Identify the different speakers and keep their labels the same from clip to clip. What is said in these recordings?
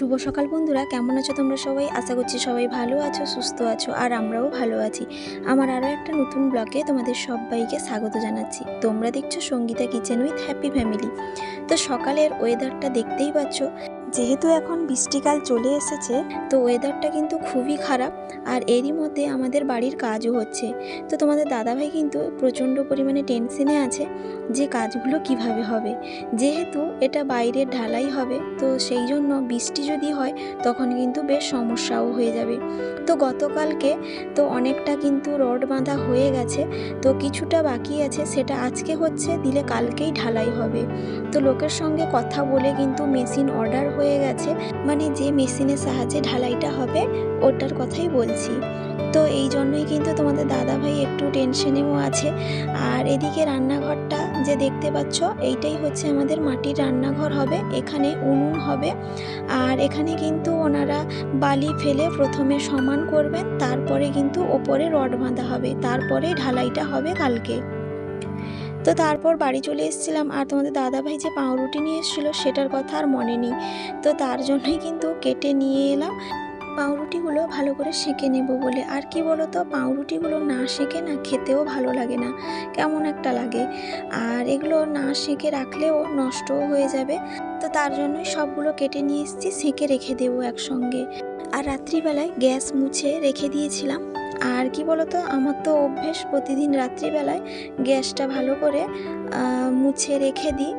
Speaker 1: শুভ সকাল বন্ধুরা, কেমন আছো তোমরা সবাই? আশা করছি সবাই ভালো আছো, সুস্থ আছো, আর আমরাও ভালো আছি। আমার আরও একটা নতুন ব্লগে তোমাদের সবাইকে স্বাগত জানাচ্ছি। তোমরা দেখছো Sangeeta kitchen with happy family. তো সকালের ওয়েদারটা দেখতেই পাচ্ছ, যেহেতু এখন বৃষ্টিকাল চলে এসেছে, তো ওয়েদারটা কিন্তু খুবই খারাপ। আর এরই মধ্যে আমাদের বাড়ির কাজও হচ্ছে। তো তোমাদের দাদাভাই কিন্তু প্রচণ্ড পরিমাণে টেনশনে আছে যে কাজগুলো কিভাবে হবে, যেহেতু এটা বাইরের ঢালাই হবে। তো সেই জন্য বৃষ্টি যদি হয় তখন কিন্তু বেশ সমস্যাও হয়ে যাবে। তো গতকালকে তো অনেকটা কিন্তু রড বাঁধা হয়ে গেছে, তো কিছুটা বাকি আছে, সেটা আজকে হচ্ছে, দিলে কালকেই ঢালাই হবে। তো লোকের সঙ্গে কথা বলে কিন্তু মেশিন অর্ডার হয়ে গেছে, মানে যে মেশিনের সাহায্যে ঢালাইটা হবে ওটার কথাই বলছি। তো এই জন্যই কিন্তু তোমাদের দাদাভাই একটু টেনশনেও আছে। আর এদিকে রান্নাঘরটা যে দেখতে পাচ্ছ, এইটাই হচ্ছে আমাদের মাটির রান্নাঘর হবে। এখানে উনুন হবে, আর এখানে কিন্তু ওনারা বালি ফেলে প্রথমে সমান করবেন, তারপরে কিন্তু ওপরে রড বাঁধা হবে, তারপরে ঢালাইটা হবে কালকে। তো তারপর বাড়ি চলে এসেছিলাম, আর তোমাদের দাদাভাই যে পাউরুটি নিয়ে এসেছিলো সেটার কথা আর মনে নেই। তো তার জন্যই কিন্তু কেটে নিয়ে এলাম পাউরুটিগুলো ভালো করে সেঁকে নেব বলে। আর কি বলো তো, পাউরুটিগুলো না সেঁকে না খেতেও ভালো লাগে না, কেমন একটা লাগে। আর এগুলো না সেঁকে রাখলেও নষ্টও হয়ে যাবে। তো তার জন্যই সবগুলো কেটে নিয়ে এসেছি, সেঁকে রেখে দেবো একসঙ্গে। আর রাত্রিবেলায় গ্যাস মুছে রেখে দিয়েছিলাম। আর কি বলতো, আমার তো অভ্যেস প্রতিদিন রাত্রিবেলায় গ্যাসটা ভালো করে মুছে রেখে দিই।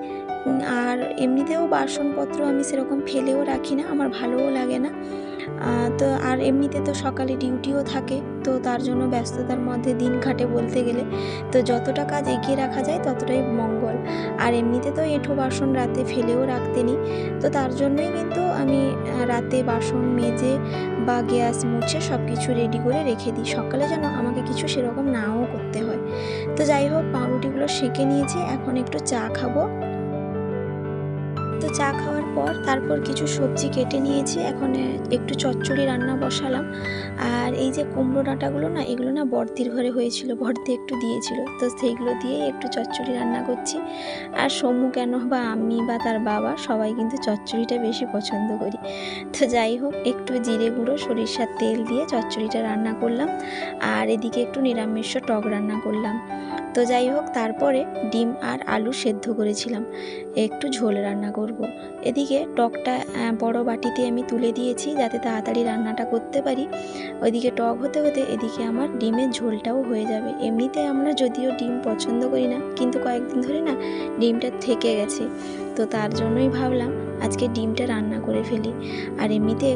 Speaker 1: আর এমনিতেও বাসনপত্র আমি সেরকম ফেলেও রাখি না, আমার ভালোও লাগে না। তো আর এমনিতে তো সকালে ডিউটিও থাকে, তো তার জন্য ব্যস্ততার মধ্যে দিন কাটে বলতে গেলে। তো যতটা কাজ এগিয়ে রাখা যায় ততটাই মঙ্গল। আর এমনিতে তো এঁঠো বাসন রাতে ফেলেও রাখতে নিই। তো তার জন্যই কিন্তু আমি রাতে বাসন মেজে বা গ্যাস মুছে সব কিছু রেডি করে রেখে দিই, সকালে যেন আমাকে কিছু সেরকম নাও করতে হয়। তো যাই হোক, পাউরুটিগুলো সেঁকে নিয়েছি, এখন একটু চা খাবো। তো চা খাওয়ার পর তারপর কিছু সবজি কেটে নিয়েছি, এখন একটু চচ্চড়ি রান্না বসালাম। আর এই যে কুমড়ো ডাঁটাগুলো না, এগুলো না বড়দির ঘরে হয়েছিল, বড়দি একটু দিয়েছিল, তো সেইগুলো দিয়েই একটু চচ্চড়ি রান্না করছি। আর সমু কেন বা আমি বা তার বাবা সবাই কিন্তু চচ্চড়িটা বেশি পছন্দ করি। তো যাই হোক, একটু জিরে গুঁড়ো সরিষার তেল দিয়ে চচ্চড়িটা রান্না করলাম। আর এদিকে একটু নিরামিষ টক রান্না করলাম। তো যাই হোক, তারপরে ডিম আর আলু সেদ্ধ করেছিলাম, একটু ঝোল রান্না করব। এদিকে টকটা বড় বাটিতে আমি তুলে দিয়েছি যাতে তাড়াতাড়ি রান্নাটা করতে পারি। ওইদিকে টক হতে হতে এদিকে আমার ডিমের ঝোলটাও হয়ে যাবে। এমনিতে আমরা যদিও ডিম পছন্দ করি না, কিন্তু কয়েকদিন ধরে না ডিমটা থেকে গেছে, তো তার জন্যই ভাবলাম আজকে ডিমটা রান্না করে ফেলি। আর এমনিতে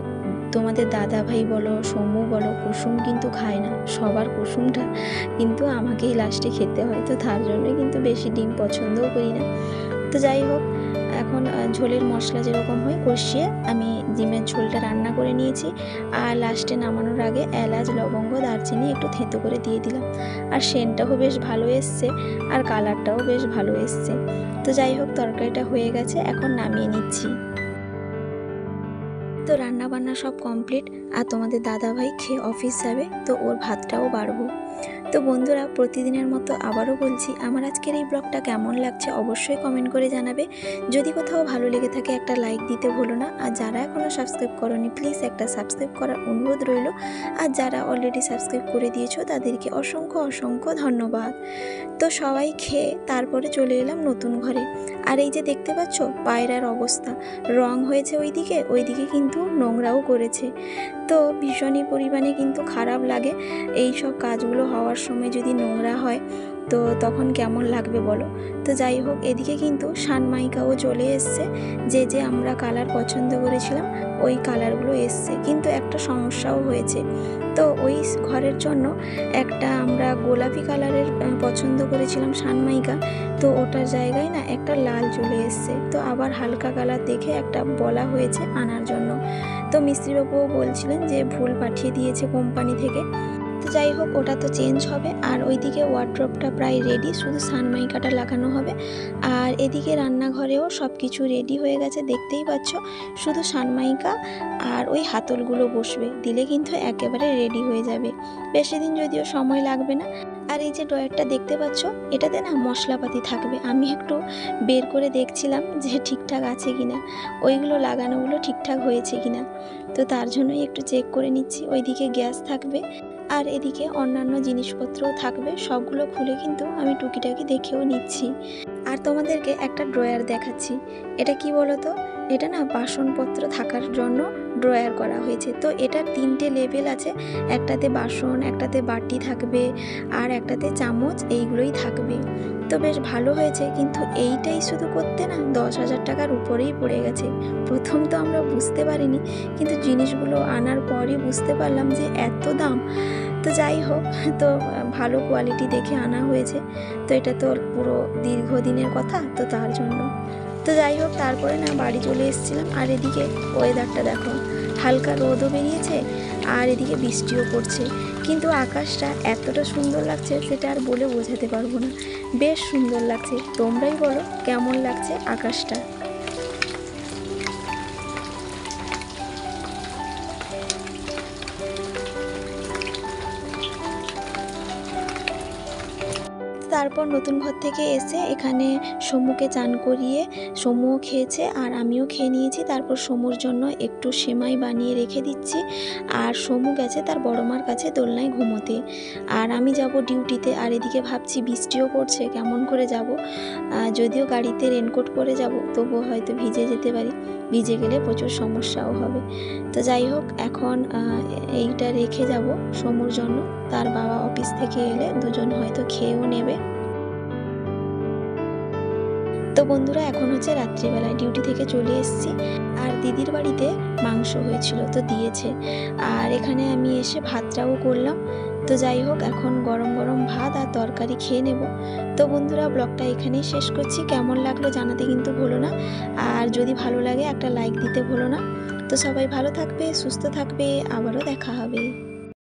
Speaker 1: তোমাদের দাদা ভাই বলো, সমু বলো, কুসুম কিন্তু খায় না, সবার কুসুমটা কিন্তু আমাকেই লাস্টে খেতে হয়, তো তার জন্য কিন্তু বেশি ডিম পছন্দও করি না। তো যাই হোক, এখন ঝোলের মশলা যেরকম হয় কষিয়ে আমি ডিমের ঝোলটা রান্না করে নিয়েছি। আর লাস্টে নামানোর আগে এলাচ, লবঙ্গ, দারচিনি একটু থেঁতো করে দিয়ে দিলাম। আর সেন্টটাও বেশ ভালো এসছে, আর কালারটাও বেশ ভালো এসছে। তো যাই হোক, তরকারিটা হয়ে গেছে, এখন নামিয়ে নিচ্ছি। তো রান্না বান্না সব কমপ্লিট, আর তোমাদের দাদাভাই খেয়ে অফিস যাবে, তো ওর ভাতটাও বাড়বো। তো বন্ধুরা, প্রতিদিনের মতো আবারও বলছি, আমার আজকের এই ব্লগটা কেমন লাগছে অবশ্যই কমেন্ট করে জানাবে। যদি কোথাও ভালো লেগে থাকে একটা লাইক দিতে ভুলো না। আর যারা এখনও সাবস্ক্রাইব করোনি, প্লিজ একটা সাবস্ক্রাইব করার অনুরোধ রইল। আর যারা অলরেডি সাবস্ক্রাইব করে দিয়েছো তাদেরকে অসংখ্য অসংখ্য ধন্যবাদ। তো সবাই খেয়ে তারপরে চলে এলাম নতুন ঘরে। আর এই যে দেখতে পাচ্ছ পায়রার অবস্থা, রং হয়েছে ওইদিকে কিন্তু নোংরাও করেছে। তো ভীষণই পরিমাণে কিন্তু খারাপ লাগে এই সব কাজগুলো হওয়ার সময়, যদি নোংরা হয় তো তখন কেমন লাগবে বলো। তো যাই হোক, এদিকে কিন্তু সানমাইকাও চলে এসছে, যে আমরা কালার পছন্দ করেছিলাম ওই কালারগুলো এসছে, কিন্তু একটা সমস্যাও হয়েছে। তো ওই ঘরের জন্য একটা আমরা গোলাপি কালারের পছন্দ করেছিলাম সানমাইকা, তো ওটার জায়গায় না একটা লাল চলে এসছে। তো আবার হালকা কালার দেখে একটা বলা হয়েছে আনার জন্য। তো মিস্ত্রিবাবুও বলছিলেন যে ভুল পাঠিয়ে দিয়েছে কোম্পানি থেকে। তো যাই হোক, ওটা তো চেঞ্জ হবে। আর ওইদিকে ওয়ার্ড্রপটা প্রায় রেডি, শুধু সানমাইকাটা লাগানো হবে। আর এদিকে রান্নাঘরেও সব কিছু রেডি হয়ে গেছে, দেখতেই পাচ্ছ। শুধু সানমাইকা আর ওই হাতলগুলো বসবে, দিলে কিন্তু একেবারে রেডি হয়ে যাবে। বেশি দিন যদিও সময় লাগবে না। আর এই যে ড্রয়ারটা দেখতে পাচ্ছ, এটাতে না মশলাপাতি থাকবে। আমি একটু বের করে দেখছিলাম যে ঠিকঠাক আছে কিনা, ওইগুলো লাগানোগুলো ঠিকঠাক হয়েছে কিনা। তো তার জন্যই একটু চেক করে নিচ্ছি। ওইদিকে গ্যাস থাকবে আর এদিকে অন্যান্য জিনিসপত্রও থাকবে। সবগুলো খুলে কিন্তু আমি টুকিটাকি দেখেও নিচ্ছি। আর তোমাদেরকে একটা ড্রয়ার দেখাচ্ছি। এটা কি বলো তো, এটা না বাসনপত্র থাকার জন্য ড্রয়ার করা হয়েছে। তো এটার 3টে লেভেল আছে, একটাতে বাসন, একটাতে বাটি থাকবে আর একটাতে চামচ, এইগুলোই থাকবে। তো বেশ ভালো হয়েছে, কিন্তু এইটাই শুধু করতে না 10,000 টাকার উপরেই পড়ে গেছে। প্রথম তো আমরা বুঝতে পারিনি, কিন্তু জিনিসগুলো আনার পরই বুঝতে পারলাম যে এত দাম। তো যাই হোক, তো ভালো কোয়ালিটি দেখে আনা হয়েছে। তো এটা তো পুরো দীর্ঘদিনের কথা, তো তার জন্য। তো যাই হোক, তারপরে না বাড়ি চলে এসেছিলাম। আর এদিকে ওয়েদারটা দেখো, হালকা রোদও বেরিয়েছে আর এদিকে বৃষ্টিও পড়ছে, কিন্তু আকাশটা এতটা সুন্দর লাগছে সেটা আর বলে বোঝাতে পারবো না। বেশ সুন্দর লাগছে। তোমরাই বলো কেমন লাগছে আকাশটা। তারপর নতুন ঘর থেকে এসে এখানে সমুকে চান করিয়ে সমুও খেয়েছে আর আমিও খেয়ে নিয়েছি। তারপর সমুর জন্য একটু সেমাই বানিয়ে রেখে দিচ্ছি। আর সমু গেছে তার বড় মার কাছে দোলনায় ঘুমোতে, আর আমি যাব ডিউটিতে। আর এদিকে ভাবছি বৃষ্টিও পড়ছে, কেমন করে যাব। যদিও গাড়িতে রেনকোট পরে যাব, তবুও হয়তো ভিজে যেতে পারি, ভিজে গেলে প্রচুর সমস্যাও হবে। তো যাই হোক, এখন এইটা রেখে যাব সমুর জন্য। তার বাবা অফিস থেকে এলে দুজন হয়তো খেয়েও নেবে। তো বন্ধুরা, এখন হচ্ছে রাত্রিবেলায় ডিউটি থেকে চলে এসেছি। আর দিদির বাড়িতে মাংস হয়েছিল, তো দিয়েছে। আর এখানে আমি এসে ভাতটাও করলাম। তো যাই হোক, এখন গরম গরম ভাত আর তরকারি খেয়ে নেব। তো বন্ধুরা, ব্লগটা এখানেই শেষ করছি। কেমন লাগলো জানাতে কিন্তু ভুলো না। আর যদি ভালো লাগে একটা লাইক দিতে ভুলো না। তো সবাই ভালো থাকবে, সুস্থ থাকবে, আবারও দেখা হবে।